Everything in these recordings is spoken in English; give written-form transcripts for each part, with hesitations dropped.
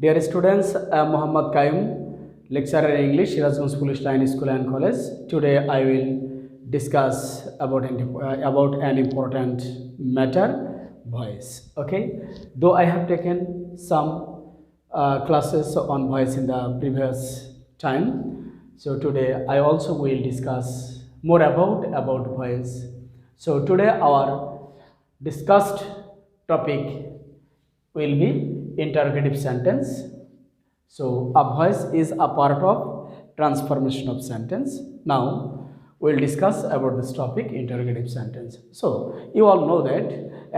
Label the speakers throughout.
Speaker 1: Dear students, I am Muhammad Qayyum, lecturer in English, Shirazganj Police Line School and College. Today I will discuss about an important matter, voice. Okay, though I have taken some classes on voice in the previous time, so today I also will discuss more about voice. So today our discussed topic will be interrogative sentence. So a voice is a part of transformation of sentence. Now we'll discuss about this topic, interrogative sentence. So you all know that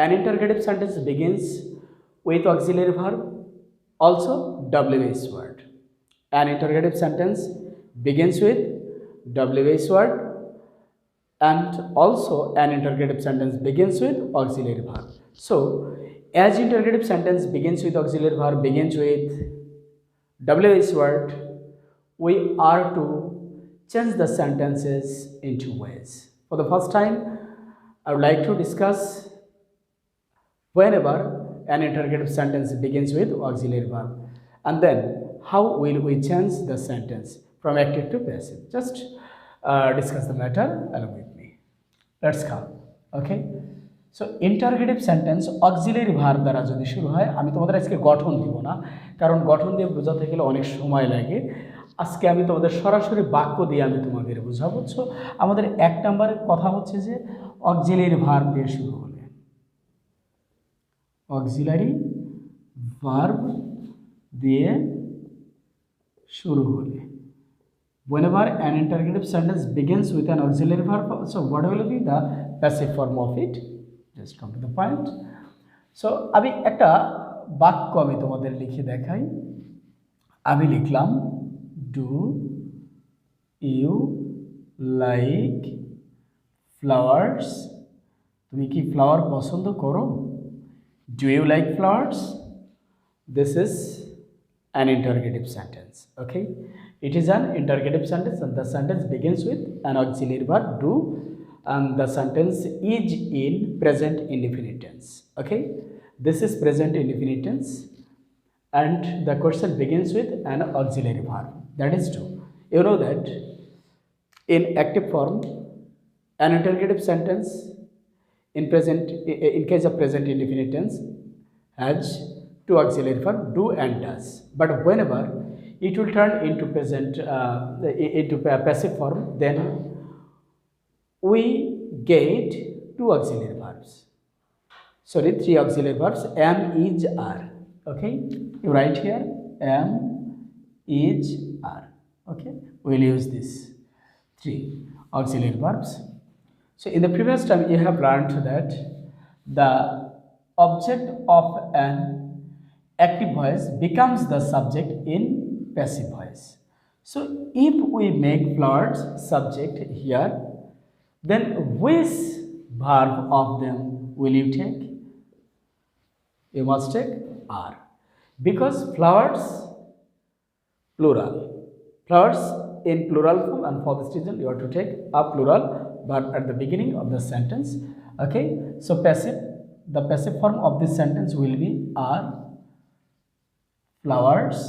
Speaker 1: an interrogative sentence begins with auxiliary verb, also WH word. An interrogative sentence begins with WH word, and also an interrogative sentence begins with auxiliary verb. So as interrogative sentence begins with auxiliary verb, begins with WH word, we are to change the sentences in two ways. For the first time, I would like to discuss whenever an interrogative sentence begins with auxiliary verb, and then how will we change the sentence from active to passive. Just discuss the matter along with me. Let's come. Okay. So interrogative sentence auxiliary verb দ্বারা যদি শুরু হয়, আমি তোমাদের আজকে গঠন দিব না, কারণ গঠন দিয়ে বোঝাতে গেলে অনেক সময় লাগে। আজকে আমি তোমাদের সরাসরি বাক্য দিয়ে আমি তোমাদের বোঝাবো। সো আমাদের এক নম্বরের কথা হচ্ছে যে অক্সিলারি ভার্ব দিয়ে শুরু হলে, অক্সিলারি ভার্ব দিয়ে শুরু হলে, whenever an interrogative sentence begins with an auxiliary verb, so what will be the passive form of it? Just come to the point. So আমি একটা বাক্য আমি তোমাদের লিখে দেখাই। আমি লিখলাম, ডু ইউ লাইক ফ্লাওয়ার্স? তুমি কি ফ্লাওয়ার পছন্দ করো? Do you like flowers? This is an interrogative sentence. Okay, it is an interrogative sentence and the sentence begins with an auxiliary verb do, and the sentence is in present indefinite tense. Okay, this is present indefinite tense and the question begins with an auxiliary verb, that is do. You know that in active form an interrogative sentence in case of present indefinite tense has two auxiliary verb do and does, but whenever it will turn into passive form, then we get two auxiliary verbs, sorry, three auxiliary verbs, am, is, are. Okay, you write here am, is, are. Okay, we'll use this three auxiliary verbs. So in the previous time you have learned that the object of an active voice becomes the subject in passive voice. So if we make flowers subject here, then which verb of them will you take? You must take are, because flowers plural, flowers in plural form, and for this reason you have to take a plural verb at the beginning of the sentence. Okay, so the passive form of this sentence will be are flowers.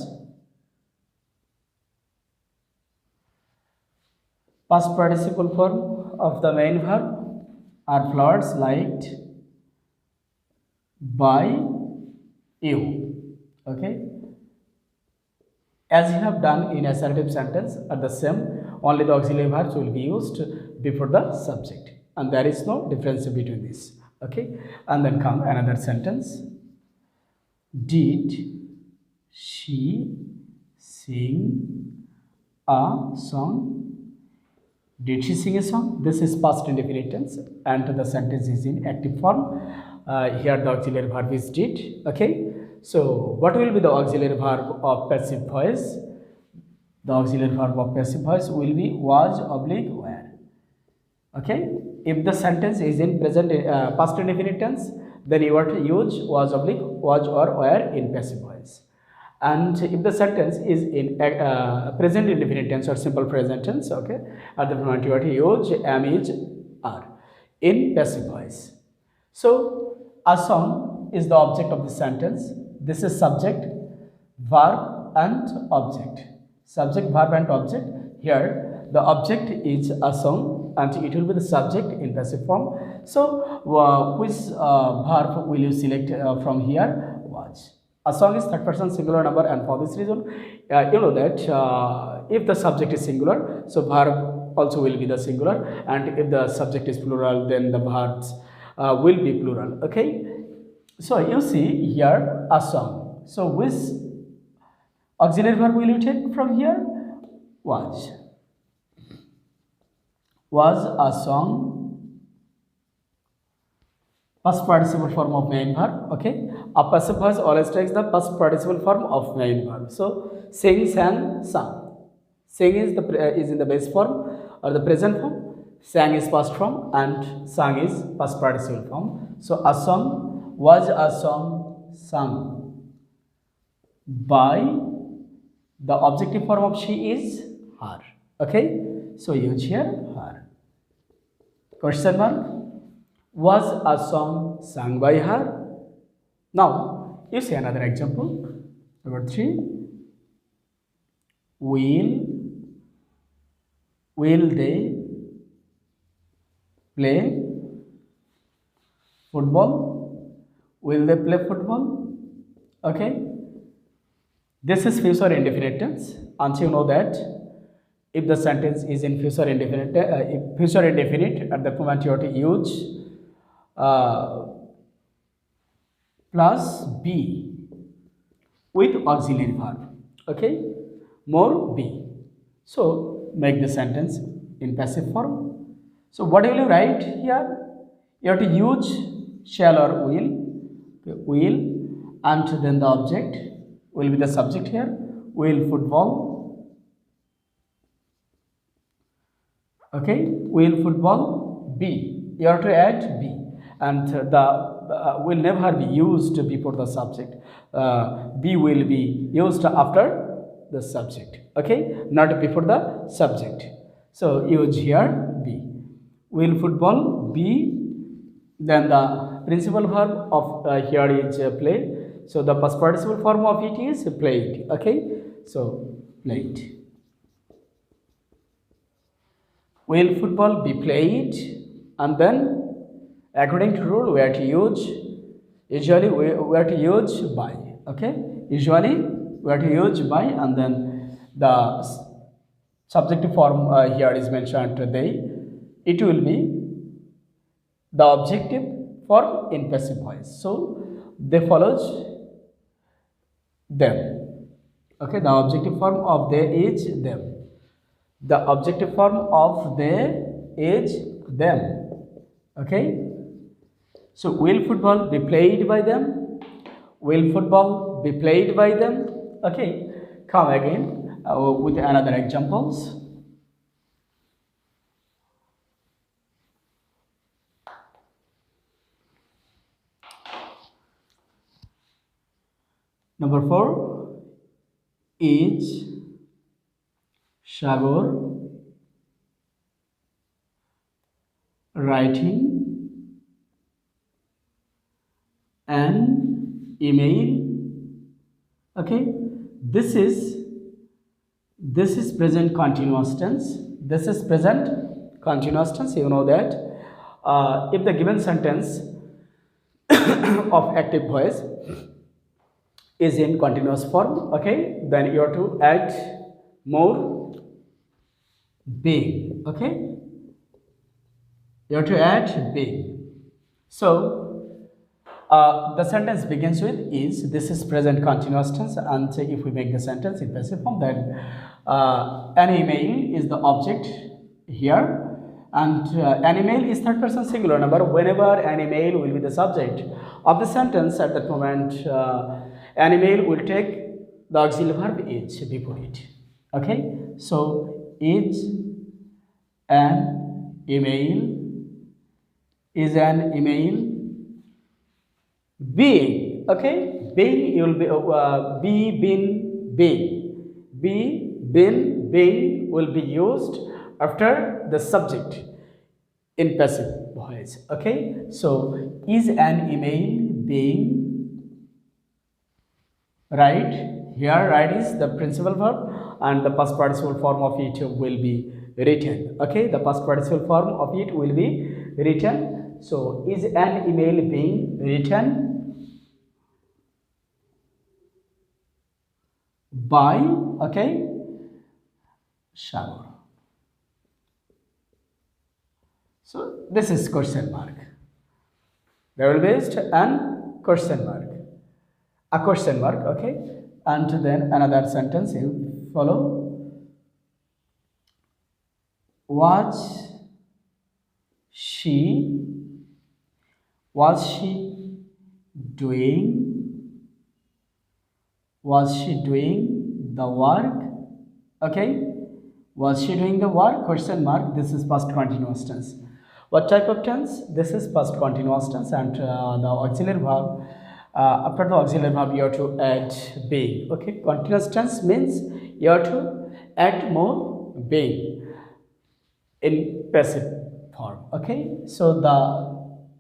Speaker 1: Past participle form of the main verb are flowers liked by you. Okay, as you have done in assertive sentence, at the same, only the auxiliary verbs will be used before the subject, and there is no difference between this. Okay, and then come another sentence. Did she sing a song? Did she sing a song? This is past indefinite tense and the sentence is in active form. Here the auxiliary verb is did. Okay, so what will be the auxiliary verb of passive voice? The auxiliary verb of passive voice will be was oblique were. Okay, if the sentence is in present past indefinite tense, then you have to use was oblique was or were in passive voice. And if the sentence is in present indefinite tense or simple present tense, okay, at the moment you have to use am, is, are in passive voice. So a song is the object of the sentence. This is subject. verb and object. Subject, verb and object. Here the object is a song and it will be the subject in passive form. So which verb will you select from here? Was. A song is third person singular number, and for this reason you know that if the subject is singular, so verb also will be the singular, and if the subject is plural, then the verbs will be plural. Okay, so you see here a song. So which auxiliary verb will you take from here? Was. Was a song, past participle form of main verb. Okay, a passive voice always takes the past participle form of main verb. So sing, sang, sung. Sing is in the base form or the present form. Sang is past form and sung is past participle form. So a song was a song sung by the objective form of she is her. Okay, so use here her. Question mark. Was a song sung by her? Now you see another example. Number 3. Will they play football? Will they play football? Okay. This is future indefinite tense, and you know that if the sentence is in future indefinite, at that moment you have to use plus be with auxiliary verb. Okay, more be. So make the sentence in passive form. So what will you write here? You have to use shall or will, and then the object will be the subject here. Will football. Okay, will football be. You have to add be, and the will never be used before the subject. Be will be used after the subject. Okay, not before the subject. So use here be. Will football be? Then the principal verb of here is play. So the past participle form of it is played. Okay, so played. Will football be played? And then according to rule we have to use, usually we have to use by. Okay, usually we have to use by, and then the subjective form here is mentioned they. It will be the objective form in passive voice. So they follows them. Okay, the objective form of they is them. The objective form of they is them. Okay, so will football be played by them? Will football be played by them? Okay, come again with another examples. Number 4. Is Shagor writing an email? Okay, this is present continuous tense. This is present continuous tense. You know that if the given sentence of active voice is in continuous form, okay, then you have to add more being. Okay, you have to add being. So the sentence begins with is. This is present continuous tense, and if we make the sentence in passive form, then an email is the object here, and an email is third person singular number. Whenever an email will be the subject of the sentence, at that moment an email will take the auxiliary verb is before it. Okay, so is an email, is an email. Being, okay, being, you will be, been, being. Be, been, being will be used after the subject in passive voice. Okay, so is an email being right Here right is the principal verb and the past participle form of it will be written. Okay, the past participle form of it will be written. So is an email being written by, okay, Shalor. So this is question mark. There will be an question mark, a question mark, okay, and then another sentence you follow. Was she was she doing was she doing the work? Okay, was she doing the work? Question mark. This is past continuous tense. What type of tense? This is past continuous tense, and the auxiliary verb. After the auxiliary verb, you have to add being. Okay, continuous tense means you have to add more being in passive form. Okay, so the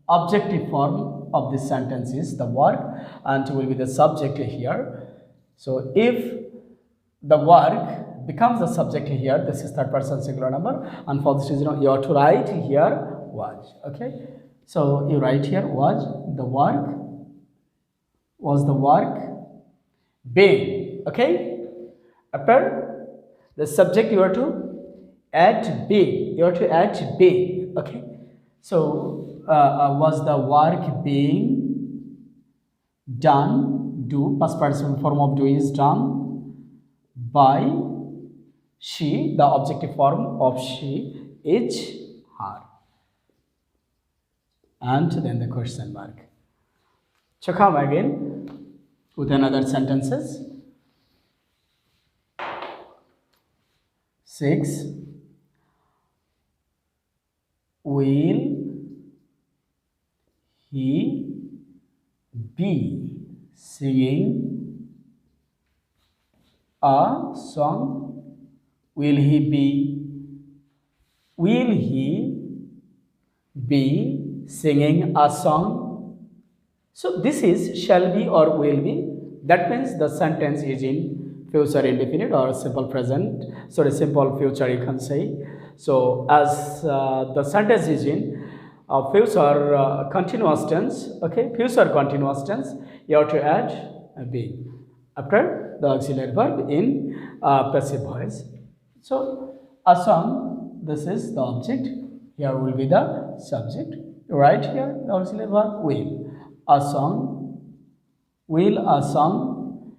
Speaker 1: objective form of this sentence is the work and will be the subject here. So if the work becomes the subject here, this is third person singular number, and for this reason you have to write here was. Okay, so you write here was the work, was the work being. Okay, after the subject you have to add being, you have to add being. Okay, so was the work being done, do, past participle form of do is done by she, the objective form of she is her, and then the question mark. So come again with another sentences. 6. Will he be singing a song? Will he be singing a song? So this is shall be or will be. That means the sentence is in future indefinite or simple present. Sorry, simple future you can say. So as the sentence is in future continuous tense, okay, future continuous tense, you have to add a be after the auxiliary verb in passive voice. So a song, this is the object. Here will be the subject. Right here, the auxiliary verb will. A song, will a song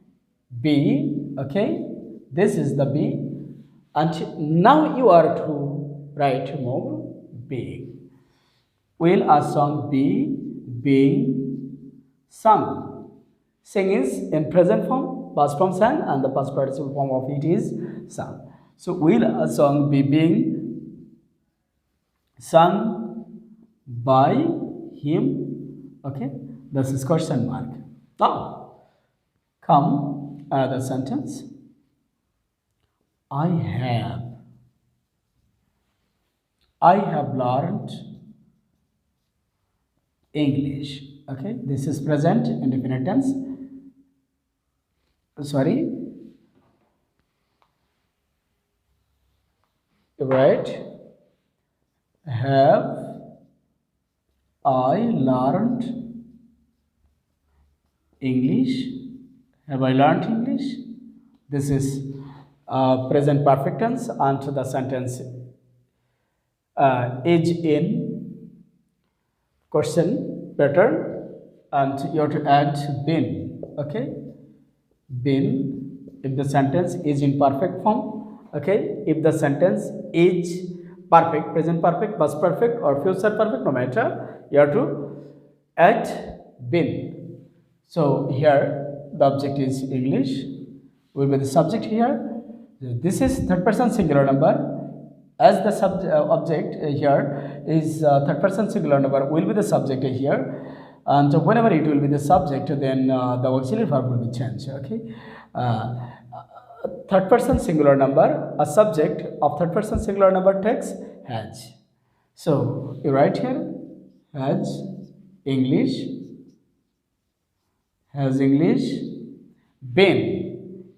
Speaker 1: be, okay, this is the be, and now you are to write more being. Will a song be being sung? Sing is in present form, past form sang, and the past participle form of it is sung. So will a song be being sung by him? Okay, this is question mark. Now come another sentence. I have learned English. Okay, this is present indefinite tense. Sorry, right? Have I learned English? Have I learned English? This is present perfect tense, and the sentence is in question pattern, and you have to add been. Okay, been if the sentence is in perfect form. Okay, if the sentence is perfect, present perfect, past perfect, or future perfect, no matter, you have to add been. So here the object is English, will be the subject here. This is third person singular number. As the object here is third person singular number, will be the subject here, and whenever it will be the subject, then the auxiliary verb will be changed. Okay, third person singular number, a subject of third person singular number takes has. So you write here has English, has English been.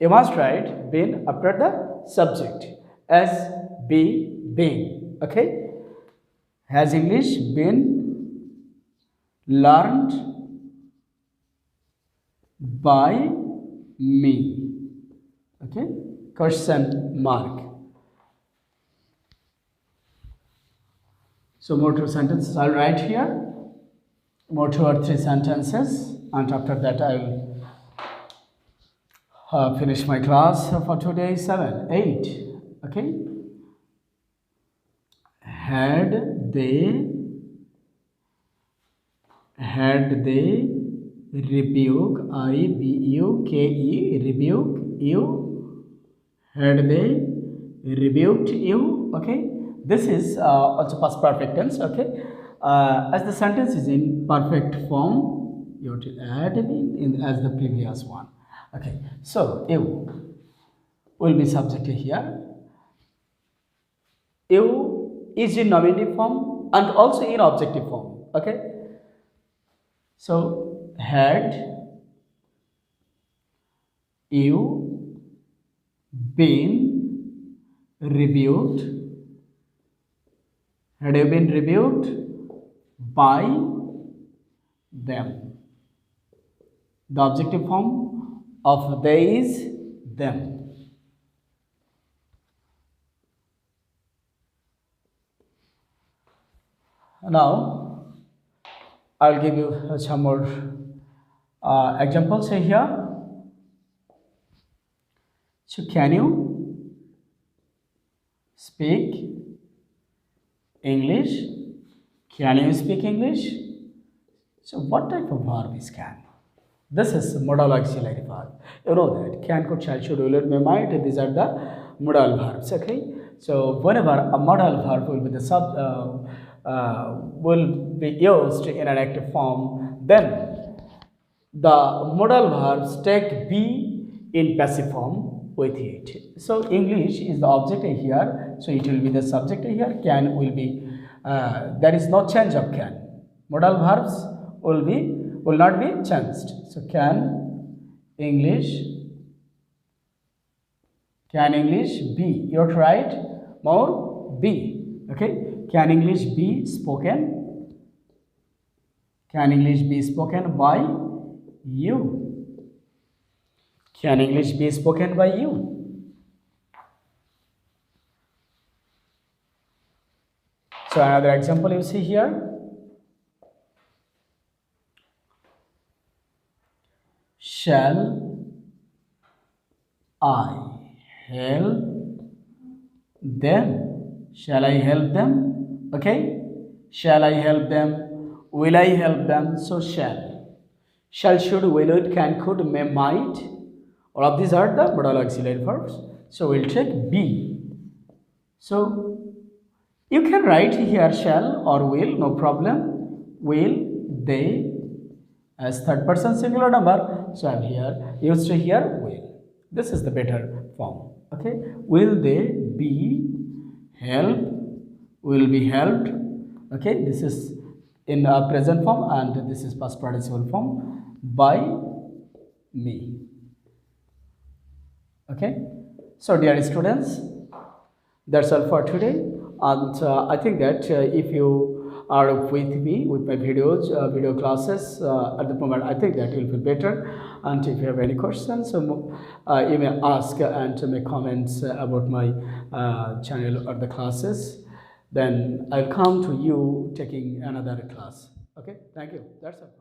Speaker 1: You must write been after the subject. S, be, being. Okay? Has English been learned by me? Okay? Question mark. So more two sentences I'll write here. More two or three sentences, and after that I will finish my class for today. 7, 8. Okay. Had they rebuke, rebuke you, had they rebuked you. Okay, this is also past perfect tense. Okay, as the sentence is in perfect form, you have to add in as the previous one. Okay, so you will be subject here. You is in nominative form and also in objective form. Okay, so had you been rebuked, had you been rebuked by them. The objective form of they is them. Now I'll give you some more examples here. So can you speak English? Can you speak English? So what type of verb is can? This is modal auxiliary verb. You know that can, could, shall, should, will, may, might. These are the modal verbs. Okay. So whenever a modal verb will be the will be used in an active form, then the modal verbs take be in passive form with it. So English is the object here. So it will be the subject here. Can will be there is no change of can. Modal verbs will not be changed. So can English be? You have to write more be. Okay. Can English be spoken? Can English be spoken by you? Can English be spoken by you? So another example you see here. Shall I help them? Shall I help them? Okay. Shall I help them? Will I help them? So shall. Shall, should, will, it, can, could, may, might. All of these are the modal auxiliary verbs. So we'll take be. So you can write here shall or will, no problem. Will, they, as third person singular number. So I'm here, used to here will. This is the better form. Okay. Will they be helped? Will be helped. Okay. This is in present form and this is past participle form by me. Okay. So dear students, that's all for today. And I think that if you are with me with my video classes at the moment, I think that it will be better. And if you have any questions, you may ask and make comments about my channel or the classes. Then I'll come to you taking another class. Okay, thank you. That's all.